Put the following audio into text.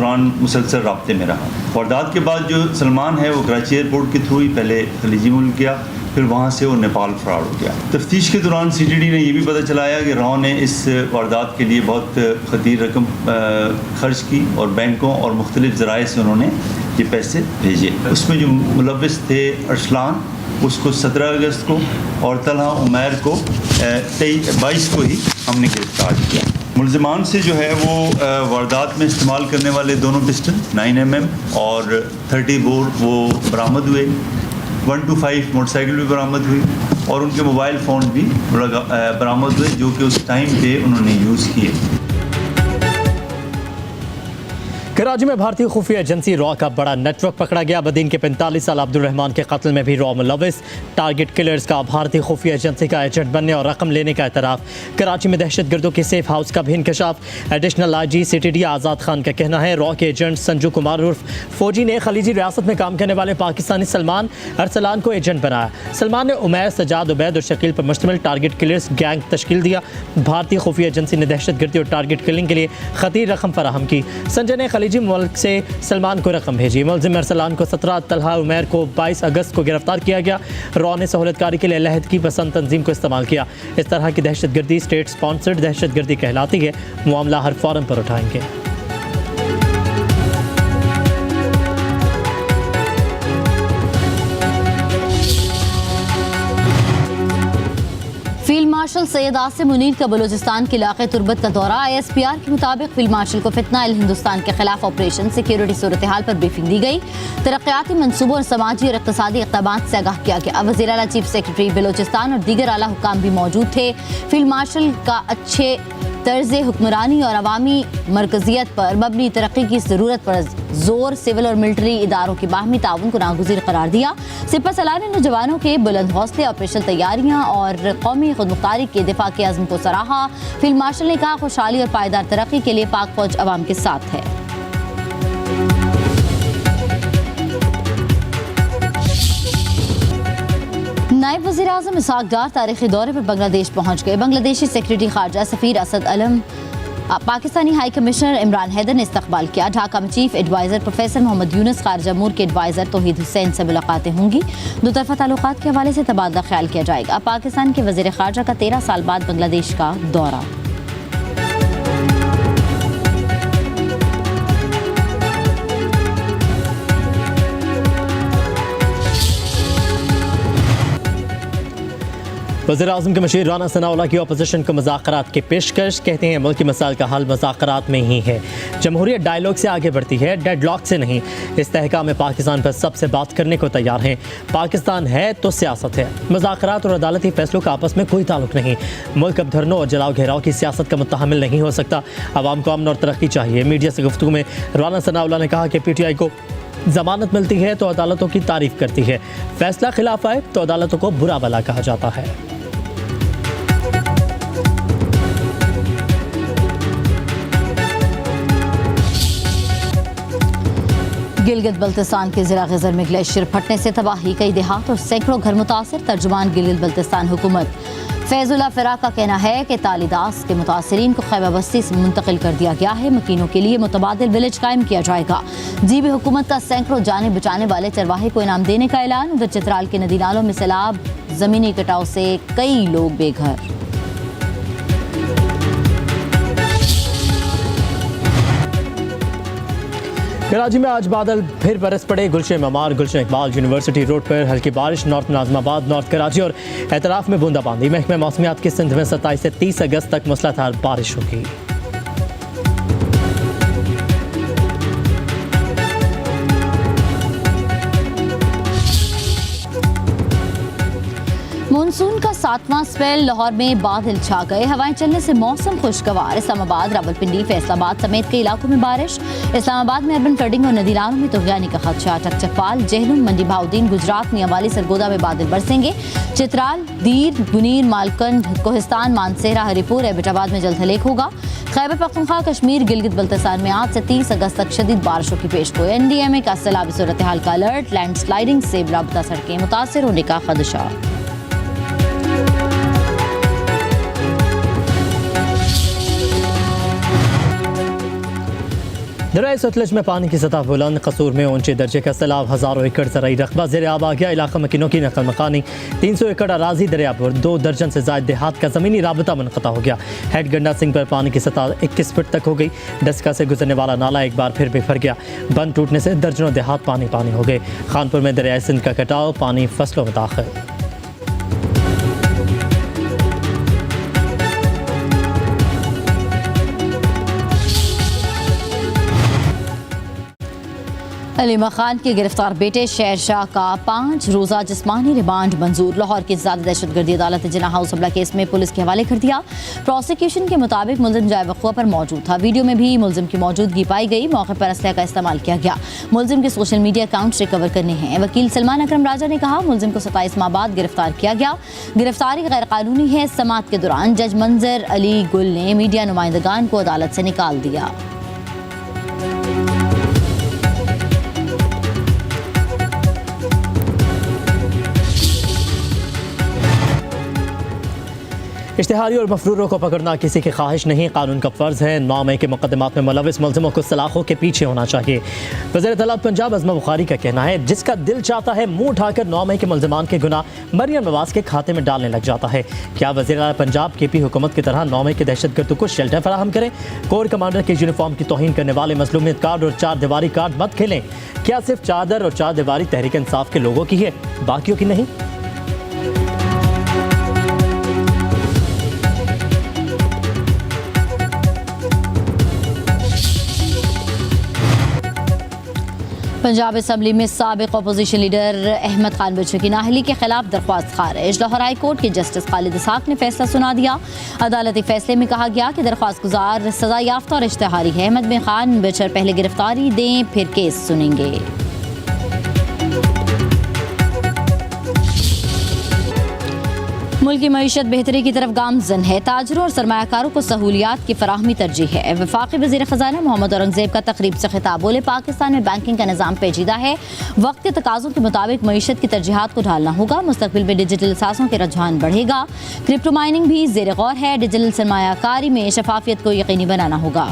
दौरान मुसलसल राब्ते में रहा। वारदात के बाद जो सलमान है वो कराची एयरपोर्ट के थ्रू ही पहले खलीजी मुल्क गया, फिर वहाँ से वो नेपाल फरार हो गया। तफ्तीश के दौरान CTD ने यह भी पता चलाया कि राव ने इस वारदात के लिए बहुत खतीर रकम खर्च की और बैंकों और मुख्तलिफ ज़राए से उन्होंने ये पैसे भेजे। उसमें जो मुलव्विस थे अरसलान, उसको 17 अगस्त को और तलहा उमैर को 22 को ही हमने गिरफ्तार किया। मुलज़िमान से जो है वो वारदात में इस्तेमाल करने वाले दोनों पिस्टल 9mm और 30 बोर वो बरामद हुए। 125 मोटरसाइकिल भी बरामद हुई और उनके मोबाइल फ़ोन भी बरामद हुए जो कि उस टाइम पे उन्होंने यूज़ किए। कराची में भारतीय खुफिया एजेंसी रॉ का बड़ा नेटवर्क पकड़ा गया। बदीन के 45 साल अब्दुल रहमान के कत्ल में भी रॉ मुलविस। टारगेट किलर्स का भारतीय खुफिया एजेंसी का एजेंट बनने और रकम लेने का एतराफ़। कराची में दहशतगर्दों के सेफ हाउस का भी इंकशाफ। एडिशनल IG CTD आज़ाद खान का कहना है रॉ के एजेंट संजू कुमार उर्फ फौजी ने खलीजी रियासत में काम करने वाले पाकिस्तानी सलमान अरसलान को एजेंट बनाया। सलमान ने उमैर, सजाद, उबैद और शकील पर मुश्तमिल टारगेट किलर्स गैंग तश्कील दिया। भारतीय खुफिया एजेंसी ने दहशतगर्दी और टारगेट किलिंग के लिए खतीर रकम फराहम की। संजय ने खलीजी मुल्क से सलमान को रकम भेजी। मुलजिम अरसलान को 17, तलहा उमैर को 22 अगस्त को गिरफ्तार किया गया। रॉ ने सहूलतकारी के लिए लहदकी पसंद तंजीम को इस्तेमाल किया। इस तरह की दहशतगर्दी स्टेट स्पॉन्सर्ड दहशतगर्दी कहलाती है। मामला हर फोरम पर उठाएंगे। फील्ड मार्शल सैयद आसिम मुनीर का बलूचिस्तान के इलाके तुर्बत का दौरा। ISPR के मुताबिक फील्ड मार्शल को फितना अल हिंदुस्तान के खिलाफ ऑपरेशन सिक्योरिटी सूरत हाल पर ब्रीफिंग दी गई। तरक्याती मंसूबों और समाजी और इक़्तिसादी इक़दाम से आगाह किया गया। वज़ीर आला, चीफ सेक्रेटरी बलूचिस्तान और दीगर आला हुक्काम भी मौजूद थे। फील्ड मार्शल का अच्छे तर्ज़ हुक्मरानी और अवामी मरकजियत पर मबनी तरक्की की ज़रूरत पर जोर, सिविल और मिलिट्री इदारों की बाहमी ताउन को नागुज़ीर करार दिया। सिपह सलार ने नौजवानों के बुलंद हौसले, ऑपरेशनल तैयारियाँ और कौमी खुदमुख्तारी के दिफा के अज़्म को सराहा। फील्ड मार्शल ने कहा खुशहाली और पायदार तरक्की के लिए पाक फौज अवाम के साथ है। नायब वज़ीर आज़म इसहाक डार तारीखी दौरे पर बांग्लादेश पहुँच गए। बांग्लादेशी सेक्रेटरी खारजा सफ़ीर असद अलम, पाकिस्तानी हाई कमिश्नर इमरान हैदर ने इस्तकबाल किया। ढाका में chief adviser professor Mohammad Yunus, खारजा अमूर के एडवाइज़र तौहीद हुसैन से मुलाकातें होंगी। दोतरफा ताल्लुकात के हवाले से तबादला ख्याल किया जाएगा। पाकिस्तान के वज़ीर खारजा का 13 साल बाद बांग्लादेश का दौरा। वज़ीर-ए-आज़म के मशीर राना सनाउल्लाह की अपोजिशन को मुज़ाकरात की पेशकश। कहते हैं मुल्की मसाइल का हल मुज़ाकरात में ही है। जमहूरियत डायलॉग से आगे बढ़ती है, डेडलॉक से नहीं। इस्तेहकाम में पाकिस्तान पर सबसे बात करने को तैयार हैं। पाकिस्तान है तो सियासत है। मुज़ाकरात और अदालती फैसलों का आपस में कोई ताल्लुक नहीं। मुल्क अब धरनों और जलाओ घेराव की सियासत का मुतहम्मिल नहीं हो सकता। आवाम को अमन और तरक्की चाहिए। मीडिया से गुफ्तगू में राना सनाउल्लाह ने कहा कि PTI को जमानत मिलती है तो अदालतों की तारीफ करती है, फैसला खिलाफ आए तो अदालतों को बुरा भला कहा जाता है। गिलगित बल्तिस्तान के ज़िला ग़ज़र में ग्लेशियर फटने से तबाही, कई देहात और सैकड़ों घर मुतासिर। तर्जुमान गिलगित बल्तिस्तान हुकूमत फैजुल्ला फ़िरा का कहना है कि तालीदास के मुतासिरीन को खैबर बस्ती से मुंतकिल कर दिया गया है। मकीनों के लिए मुतबादिल विलेज कायम किया जाएगा। जीबी हुकूमत का सैकड़ों जाने बचाने वाले चरवाहे को इनाम देने का ऐलान। उधर चित्राल के नदी नालों में सैलाब, ज़मीनी कटाव से कई लोग बेघर। कराची में आज बादल फिर बरस पड़े। गुलशन ममार, गुलशन इकबाल यूनिवर्सिटी रोड पर हल्की बारिश। नॉर्थ नाज़माबाद, नॉर्थ कराची और एतराफ़ में बूंदाबांदी। महकमा मौसमियात की सिंध में 27 से 30 अगस्त तक मूसलाधार बारिश होगी। मानसून का 7वां स्पेल। लाहौर में बादल छा गए, हवाएं चलने से मौसम खुशगवार। इस्लामाबाद, रावलपिंडी, फैसलाबाद समेत कई इलाकों में बारिश। इस्लामाबाद में अर्बन फ्लडिंग और नदी नालों में तुग़यानी का खदशा। चकचकपाल, जेहलम, मंडी भाउद्दीन, गुजरात, मियांवाली, सरगोदा में बादल बरसेंगे। चित्राल, दीर, गुनीर, मालकंड, कोहिस्तान, मानसेरा, हरीपुर, एबटाबाद में जल्द हलेक होगा। खैबर पख्तूनख्वा, कश्मीर, गिलगित बल्तिस्तान में आज से 30 अगस्त तक शदीद बारिशों की पेशगोई। NDMA का सैलाबी सूरत हाल का अलर्ट। लैंडस्लाइडिंग से राबता सड़कें मुतासर होने का खदशा। दरिया सतलज में पानी की सतह बुलंद, कसूर में ऊंचे दर्जे का सैलाब, हज़ारों एकड़ ज़राई रकबा ज़ेर आब आ गया। इलाका मकीनों की नकल मकानी, 300 एकड़ अराजी दरिया पर 2 दर्जन से ज़ायद देहात का ज़मीनी राबता मुनक़ता हो गया। हेड गंडा सिंह पर पानी की सतह 21 फुट तक हो गई। डस्का से गुजरने वाला नाला एक बार फिर बिफर गया। बंद टूटने से दर्जनों देहात पानी पानी हो गए। खानपुर में दरिया सिंध का कटाव, पानी फसलों में दाखिल। अलीमा खान के गिरफ्तार बेटे शेरशाह का 5 रोज़ा जिस्मानी रिमांड मंजूर। लाहौर की ज़्यादा दहशतगर्दी अदालत ने जिन्ना हाउस हमला केस में पुलिस के हवाले कर दिया। प्रोसिक्यूशन के मुताबिक मुलजिम जाए वक़ुआ पर मौजूद था। वीडियो में भी मुलजिम की मौजूदगी पाई गई। मौके पर असलहा का इस्तेमाल किया गया। मुलजिम के सोशल मीडिया अकाउंट रिकवर करने हैं। वकील सलमान अकरम राजा ने कहा, मुलजिम को 27 माह बाद गिरफ्तार किया गया। गिरफ्तारी गैर कानूनी है। समात के दौरान जज मंजर अली गुल ने मीडिया नुमाइंदगान को अदालत से निकाल दिया। इश्तिहारी और मफरूरों को पकड़ना किसी की ख्वाहिश नहीं, कानून का फ़र्ज़ है। 9 मई के मुकदमात में मुलविस मुलजिमों को सलाखों के पीछे होना चाहिए। वज़ीर तलाब पंजाब अज़मा बुखारी का कहना है, जिसका दिल चाहता है मुंह उठाकर 9 मई के मुलजमान के गुनाह मरियम नवाज के खाते में डालने लग जाता है। क्या वज़ीर आला पंजाब KP हुकूमत की तरह 9 मई के दहशतगर्दों को शेल्टर फराहम करें? कोर कमांडर के यूनिफॉर्म की तौहीन करने वाले मज़लूमियत कार्ड और 4 दीवारी कार्ड मत खेलें। क्या सिर्फ चादर और 4 दीवारी तहरीक इंसाफ के लोगों की है, बाकियों की नहीं? पंजाब असम्बली में साबिक अपोजिशन लीडर अहमद खान बच्चू की नाअहली के खिलाफ दरख्वास्त खारिज। लाहौर हाई कोर्ट के जस्टिस खालिद इसहाक ने फैसला सुना दिया। अदालती फैसले में कहा गया कि दरख्वास्त गुजार सजा याफ्ता और इश्तिहारी है। अहमद बिन खान बचर पहले गिरफ्तारी दें, फिर केस सुनेंगे। मुल्क की मईशत बेहतरी की तरफ गामजन है। ताजरों और सरमायाकारों को सहूलियात की फराहमी तरजीह है। वफाकी वज़ीर ख़ज़ाना मोहम्मद औरंगज़ेब का तकरीब से खिताब, बोले, पाकिस्तान में बैंकिंग का निज़ाम पेचीदा है। वक्त के तकाज़ों के मुताबिक मईशत की तरजीहात को ढालना होगा। मुस्तक़बिल में डिजिटल असासों के रुझान बढ़ेगा। क्रिप्टो माइनिंग भी ज़ेर गौर है। डिजिटल सरमायाकारी में शफाफियत को यकीनी बनाना होगा।